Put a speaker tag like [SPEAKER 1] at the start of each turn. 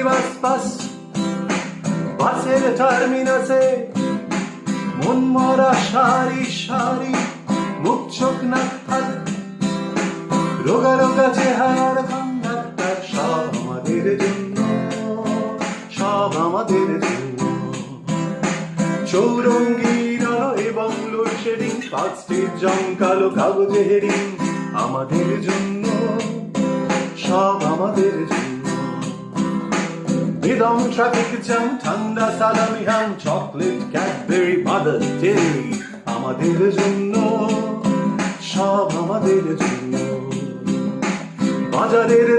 [SPEAKER 1] বাস বাস বাসের টার্মিনাসে মন মরা সারি সারি মুখ চোখ নাক থাক রোগা রোগা চেহারার কন্ডাক্টর সব আমাদের জন্য, সব আমাদের জন্য। চৌরঙ্গীর আলো এবং লোডশেডিং, পাঁচটির জমকালো কাগজে হেডিং আমাদের জন্য, সব আমাদের জন্য। বেদম ট্রাফিক জ্যাম, ঠান্ডা সালামি হাম, চকলেট ক্যাডবেরি মাদার ডেয়ারি আমাদের জন্য, সব আমাদের জন্য। বাজারের